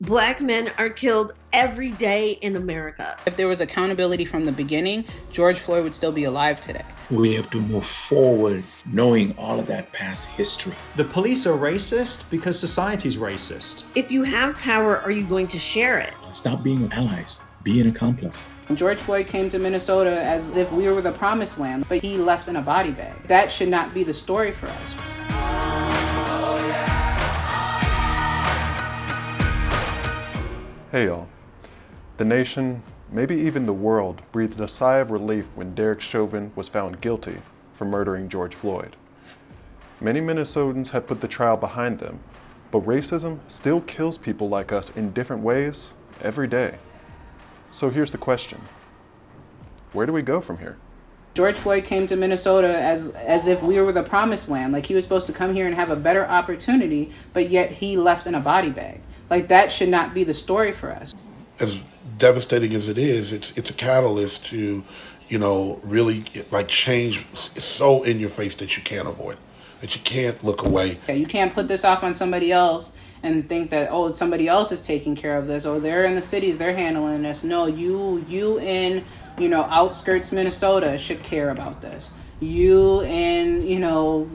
Black men are killed every day in America. If there was accountability from the beginning, George Floyd would still be alive today. We have to move forward knowing all of that past history. The police are racist because society's racist. If you have power, are you going to share it? Stop being allies, be an accomplice. George Floyd came to Minnesota as if we were the promised land, but he left in a body bag. That should not be the story for us. Hey y'all. The nation, maybe even the world, breathed a sigh of relief when Derek Chauvin was found guilty for murdering George Floyd. Many Minnesotans had put the trial behind them, but racism still kills people like us in different ways every day. So here's the question. Where do we go from here? George Floyd came to Minnesota as if we were the promised land, like he was supposed to come here and have a better opportunity, but yet he left in a body bag. Like, that should not be the story for us. As devastating as it is, it's a catalyst to, really like change. It's so in your face that you can't avoid, that you can't look away. You can't put this off on somebody else and think that, oh, somebody else is taking care of this, or they're in the cities, they're handling this. No, you in, outskirts Minnesota should care about this. You in,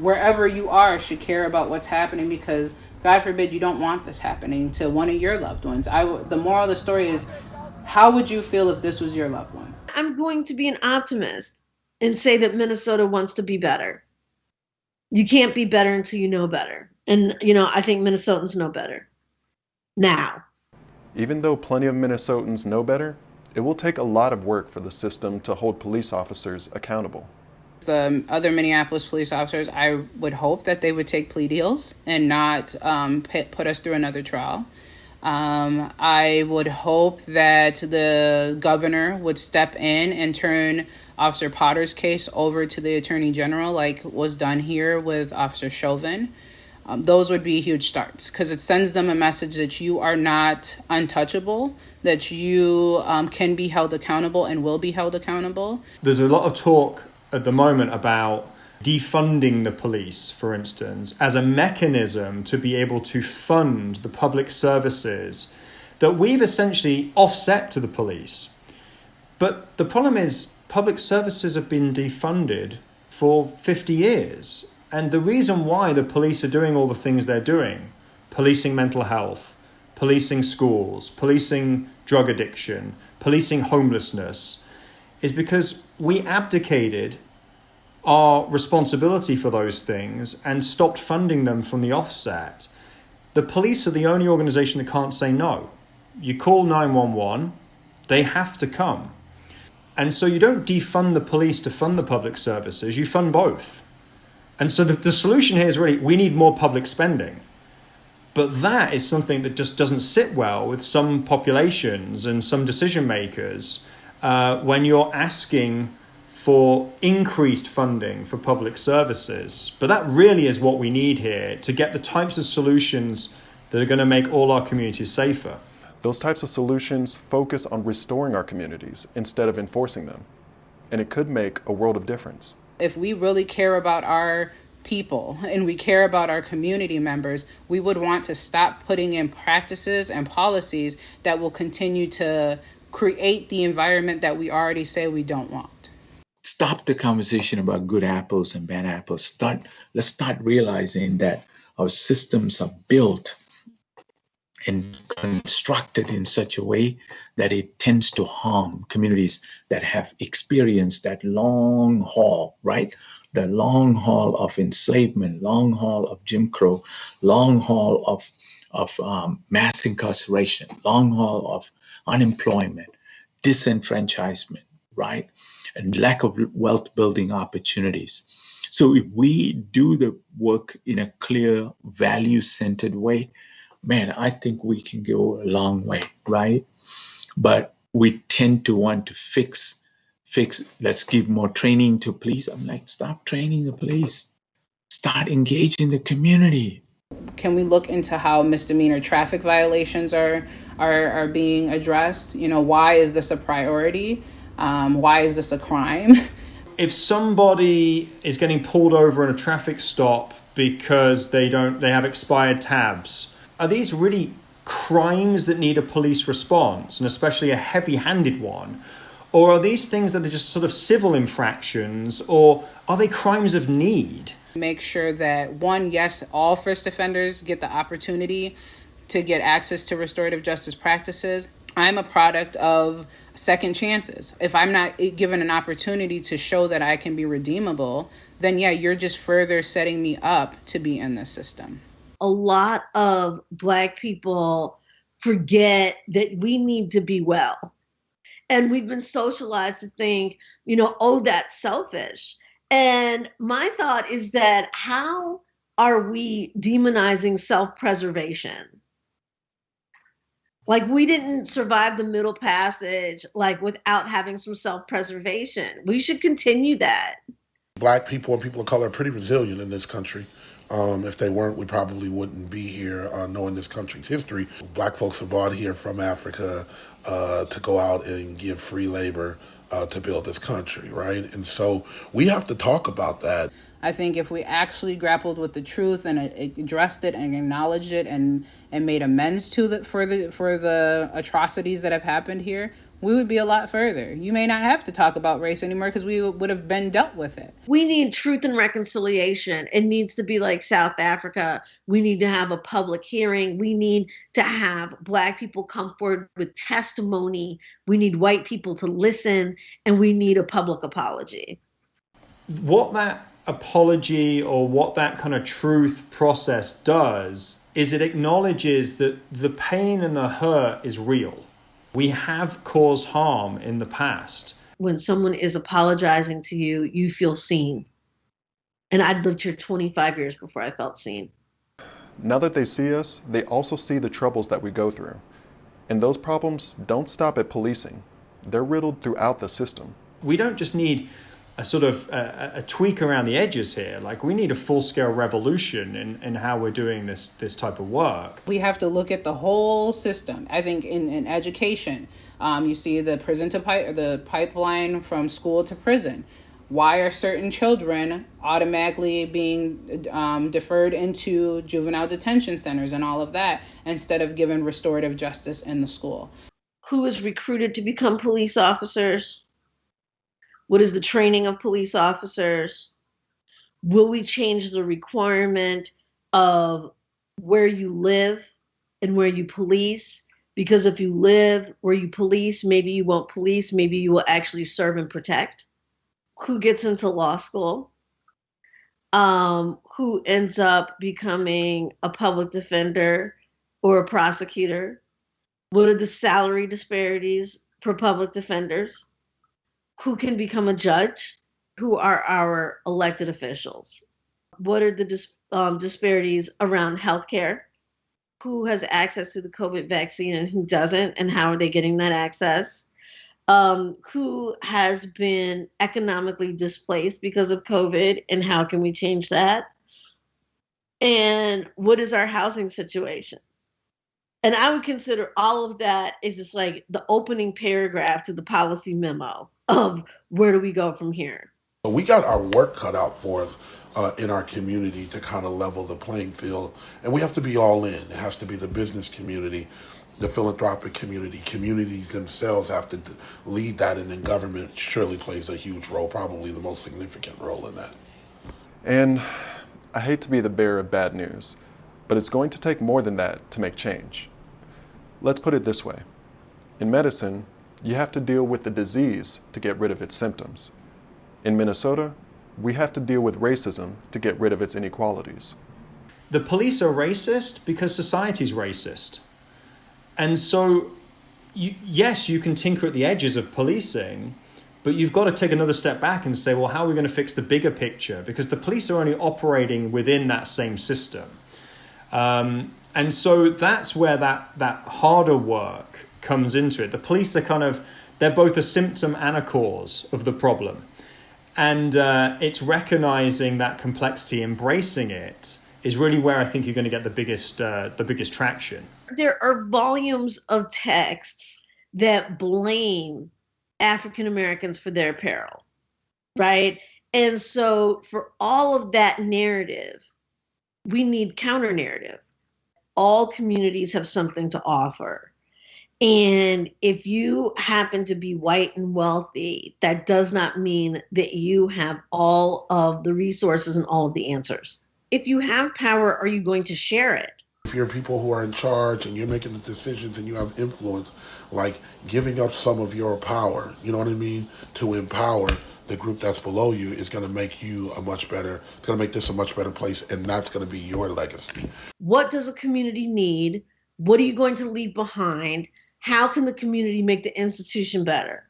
wherever you are should care about what's happening, because God forbid you don't want this happening to one of your loved ones. The moral of the story is, how would you feel if this was your loved one? I'm going to be an optimist and say that Minnesota wants to be better. You can't be better until you know better. And, I think Minnesotans know better now. Even though plenty of Minnesotans know better, it will take a lot of work for the system to hold police officers accountable. The other Minneapolis police officers, I would hope that they would take plea deals and not put us through another trial. I would hope that the governor would step in and turn Officer Potter's case over to the Attorney General, like was done here with Officer Chauvin. Those would be huge starts, because it sends them a message that you are not untouchable, that you can be held accountable and will be held accountable. There's a lot of talk at the moment about defunding the police, for instance, as a mechanism to be able to fund the public services that we've essentially offset to the police. But the problem is public services have been defunded for 50 years. And the reason why the police are doing all the things they're doing, policing mental health, policing schools, policing drug addiction, policing homelessness, is because we abdicated our responsibility for those things and stopped funding them from the offset. The police are the only organization that can't say no. You call 911, they have to come. And so you don't defund the police to fund the public services, you fund both. And so the solution here is really, we need more public spending. But that is something that just doesn't sit well with some populations and some decision makers when you're asking for increased funding for public services. But that really is what we need here to get the types of solutions that are going to make all our communities safer. Those types of solutions focus on restoring our communities instead of enforcing them. And it could make a world of difference. If we really care about our people and we care about our community members, we would want to stop putting in practices and policies that will continue to create the environment that we already say we don't want. Stop the conversation about good apples and bad apples. Let's start realizing that our systems are built and constructed in such a way that it tends to harm communities that have experienced that long haul, right? The long haul of enslavement, long haul of Jim Crow, long haul of mass incarceration, long haul of unemployment, disenfranchisement, right? And lack of wealth building opportunities. So if we do the work in a clear, value-centered way, man, I think we can go a long way, right? But we tend to want to fix, let's give more training to police. I'm like, stop training the police. Start engaging the community. Can we look into how misdemeanor traffic violations are being addressed? Why is this a priority? Why is this a crime? If somebody is getting pulled over in a traffic stop because they have expired tabs, are these really crimes that need a police response, and especially a heavy-handed one? Or are these things that are just sort of civil infractions, or are they crimes of need? Make sure that, one, yes, all first offenders get the opportunity to get access to restorative justice practices. I'm a product of second chances. If I'm not given an opportunity to show that I can be redeemable, then yeah, you're just further setting me up to be in this system. A lot of Black people forget that we need to be well. And we've been socialized to think, oh, that's selfish. And my thought is that how are we demonizing self-preservation? Like, we didn't survive the Middle Passage, like, without having some self-preservation. We should continue that. Black people and people of color are pretty resilient in this country. If they weren't, we probably wouldn't be here knowing this country's history. Black folks are brought here from Africa to go out and give free labor to build this country, right? And so we have to talk about that. I think if we actually grappled with the truth and addressed it and acknowledged it and made amends for the atrocities that have happened here, we would be a lot further. You may not have to talk about race anymore because we would have been dealt with it. We need truth and reconciliation. It needs to be like South Africa. We need to have a public hearing. We need to have Black people come forward with testimony. We need white people to listen, and we need a public apology. What that apology or what that kind of truth process does is it acknowledges that the pain and the hurt is real. We have caused harm in the past. When someone is apologizing to you, you feel seen. And I'd lived here 25 years before I felt seen. Now that they see us, they also see the troubles that we go through. And those problems don't stop at policing. They're riddled throughout the system. We don't just need a sort of a tweak around the edges here. Like, we need a full-scale revolution in how we're doing this type of work. We have to look at the whole system. I think in education, you see the prison to the pipeline from school to prison. Why are certain children automatically being deferred into juvenile detention centers and all of that instead of given restorative justice in the school? Who is recruited to become police officers? What is the training of police officers? Will we change the requirement of where you live and where you police? Because if you live where you police, maybe you won't police, maybe you will actually serve and protect. Who gets into law school? Who ends up becoming a public defender or a prosecutor? What are the salary disparities for public defenders? Who can become a judge? Who are our elected officials? What are the disparities around healthcare? Who has access to the COVID vaccine and who doesn't? And how are they getting that access? Who has been economically displaced because of COVID and how can we change that? And what is our housing situation? And I would consider all of that is just like the opening paragraph to the policy memo of where do we go from here. We got our work cut out for us in our community to kind of level the playing field. And we have to be all in. It has to be the business community, the philanthropic community. Communities themselves have to lead that, and then government surely plays a huge role, probably the most significant role in that. And I hate to be the bearer of bad news, but it's going to take more than that to make change. Let's put it this way. In medicine, you have to deal with the disease to get rid of its symptoms. In Minnesota, we have to deal with racism to get rid of its inequalities. The police are racist because society's racist. And so, yes, you can tinker at the edges of policing, but you've got to take another step back and say, well, how are we going to fix the bigger picture? Because the police are only operating within that same system. And so that's where that harder work comes into it. The police are they're both a symptom and a cause of the problem. And it's recognizing that complexity, embracing it, is really where I think you're going to get the biggest traction. There are volumes of texts that blame African Americans for their peril, right? And so for all of that narrative, we need counter narrative. all communities have something to offer. And if you happen to be white and wealthy, that does not mean that you have all of the resources and all of the answers. If you have power, are you going to share it? If you're people who are in charge and you're making the decisions and you have influence, like giving up some of your power, you know what I mean, to empower the group that's below you is going to make you a much better, it's going to make this a much better place, and that's going to be your legacy. What does a community need? What are you going to leave behind? How can the community make the institution better?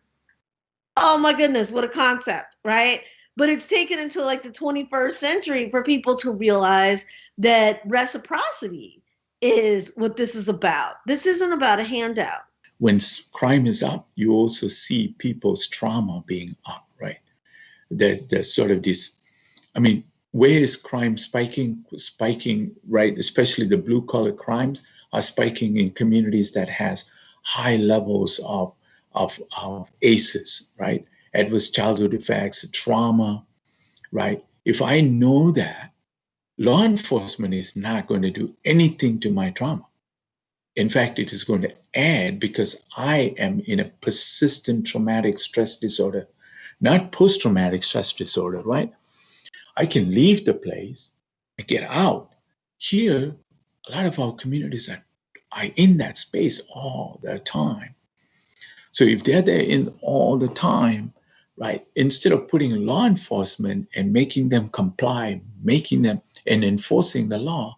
Oh my goodness, what a concept, right? But it's taken until like the 21st century for people to realize that reciprocity is what this is about. This isn't about a handout. When crime is up, you also see people's trauma being up, right? There's sort of this, I mean, where is crime spiking, right? Especially the blue collar crimes are spiking in communities that has high levels of ACEs, right? Adverse childhood effects, trauma, right? If I know that, law enforcement is not going to do anything to my trauma. In fact, it is going to add, because I am in a persistent traumatic stress disorder, not post-traumatic stress disorder, right? I can leave the place and get out. Here, a lot of our communities are in that space all the time. So if they're there in all the time, right, instead of putting law enforcement and making them comply, making them and enforcing the law,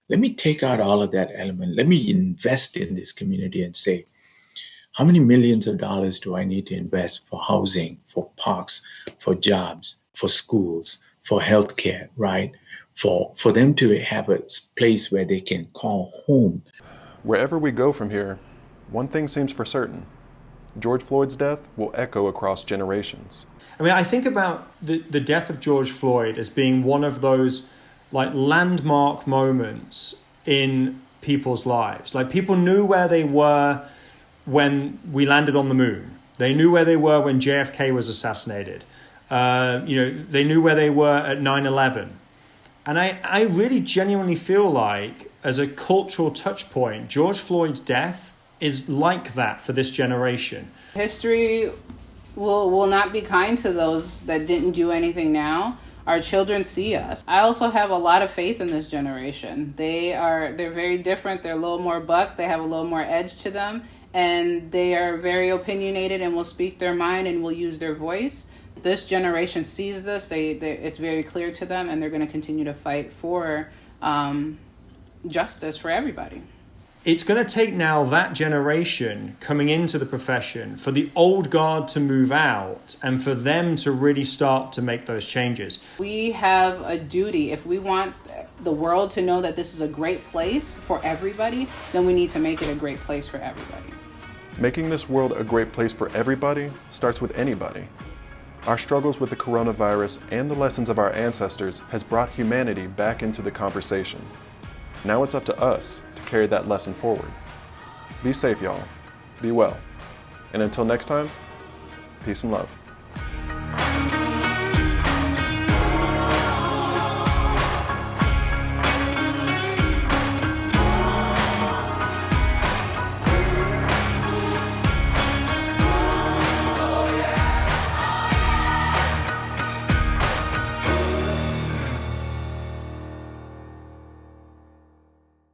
let me take out all of that element. Let me invest in this community and say, how many millions of dollars do I need to invest for housing, for parks, for jobs, for schools, for healthcare, right? For them to have a place where they can call home. Wherever we go from here, one thing seems for certain. George Floyd's death will echo across generations. I mean, I think about the death of George Floyd as being one of those like landmark moments in people's lives. Like, people knew where they were when we landed on the moon. They knew where they were when JFK was assassinated. They knew where they were at 9/11. And I really genuinely feel like, as a cultural touch point, George Floyd's death is like that for this generation. History will not be kind to those that didn't do anything now. Our children see us. I also have a lot of faith in this generation. They're very different. They're a little more buck. They have a little more edge to them. And they are very opinionated and will speak their mind and will use their voice. This generation sees this. It's very clear to them, and they're going to continue to fight for justice for everybody. It's going to take now that generation coming into the profession for the old guard to move out and for them to really start to make those changes. We have a duty. If we want the world to know that this is a great place for everybody, then we need to make it a great place for everybody. Making this world a great place for everybody starts with anybody. Our struggles with the coronavirus and the lessons of our ancestors has brought humanity back into the conversation. Now it's up to us to carry that lesson forward. Be safe, y'all. Be well. And until next time, peace and love.